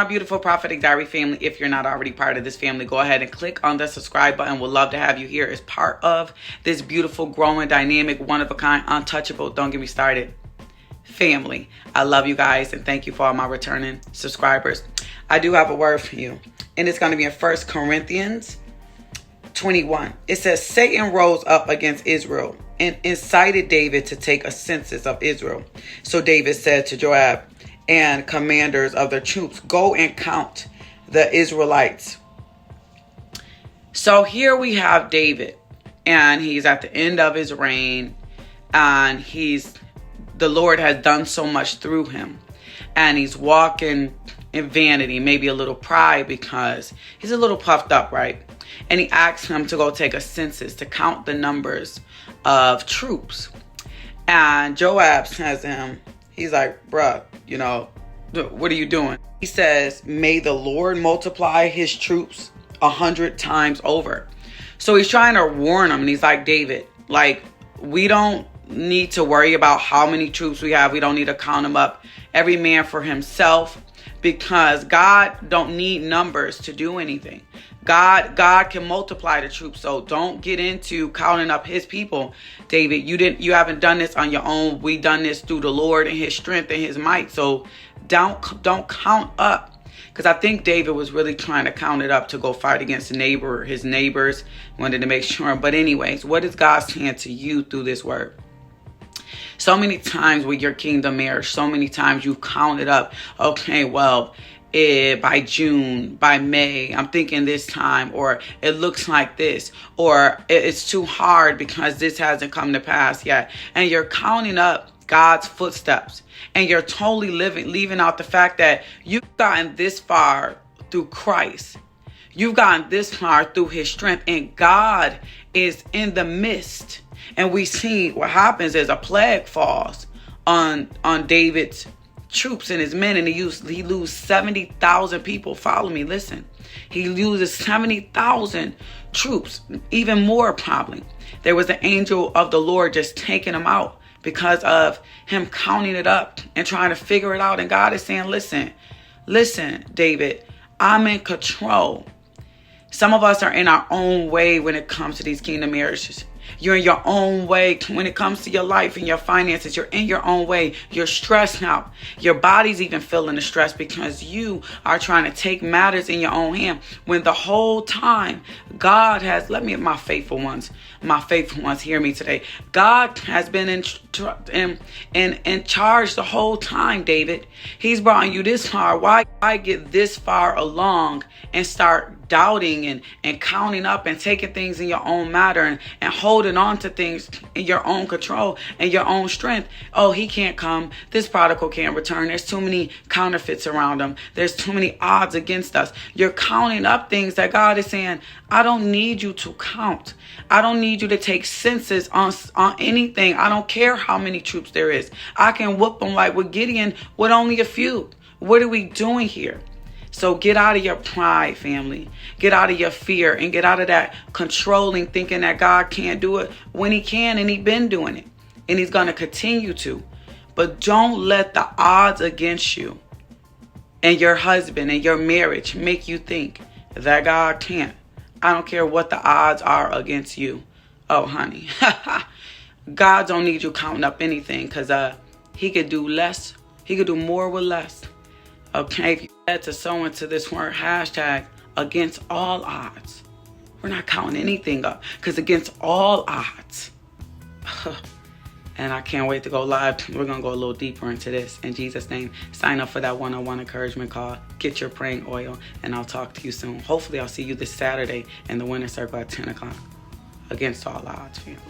my beautiful Prophetic Diary family, if you're not already part of this family, go ahead and click on the subscribe button. We'd love to have you here as part of this beautiful, growing, dynamic, one-of-a-kind, untouchable, don't get me started, family. I love you guys, and thank you for all my returning subscribers. I do have a word for you, and it's going to be in 1 Corinthians 21. It says, Satan rose up against Israel and incited David to take a census of Israel. So David said to Joab and commanders of the troops, go and count the Israelites. So here we have David, and he's at the end of his reign, and the Lord has done so much through him, and he's walking in vanity, maybe a little pride, because he's a little puffed up, right? And he asks him to go take a census to count the numbers of troops. And Joab says to him, he's like, bruh, what are you doing? He says, may the Lord multiply his troops 100 times over. So he's trying to warn him. And he's like, David, we don't need to worry about how many troops we have. We don't need to count them up. Every man for himself, because God don't need numbers to do anything. God can multiply the troops. So don't get into counting up his people. David, you haven't done this on your own. We done this through the Lord and his strength and his might. So don't count up. Because I think David was really trying to count it up to go fight against his neighbors. Wanted to make sure. But anyways, what is God saying to you through this word? So many times with your kingdom marriage, so many times you've counted up, okay, well, by June, by May, I'm thinking this time, or it looks like this, or it's too hard because this hasn't come to pass yet. And you're counting up God's footsteps, and you're totally leaving out the fact that you've gotten this far through Christ. You've gotten this far through his strength, and God is in the midst. And we see what happens is a plague falls on David's troops and his men, and he loses 70,000 people. Follow me, listen. He loses 70,000 troops, even more probably. There was an angel of the Lord just taking them out because of him counting it up and trying to figure it out. And God is saying, listen, David, I'm in control. Some of us are in our own way when it comes to these kingdom marriages. You're in your own way when it comes to your life and your finances. You're in your own way. You're stressed out. Your body's even feeling the stress because you are trying to take matters in your own hand. When the whole time God has, my faithful ones hear me today. God has been in charge the whole time, David. He's brought you this far. Why get this far along and start doubting and counting up and taking things in your own matter and holding on to things in your own control and your own strength? Oh, he can't come. This prodigal can't return. There's too many counterfeits around him. There's too many odds against us. You're counting up things that God is saying, I don't need you to count. I don't need you to take census on anything. I don't care how many troops there is. I can whoop them like with Gideon with only a few. What are we doing here? So get out of your pride, family. Get out of your fear and get out of that controlling, thinking that God can't do it when he can, and he's been doing it. And he's going to continue to. But don't let the odds against you and your husband and your marriage make you think that God can't. I don't care what the odds are against you. Oh, honey. God don't need you counting up anything, because he could do less. He could do more with less. Okay, if you had to sew into this word, hashtag against all odds. We're not counting anything up, because against all odds. And I can't wait to go live. We're going to go a little deeper into this. In Jesus' name, sign up for that one-on-one encouragement call. Get your praying oil, and I'll talk to you soon. Hopefully, I'll see you this Saturday in the Winter Circle at 10 o'clock. Against all odds, family.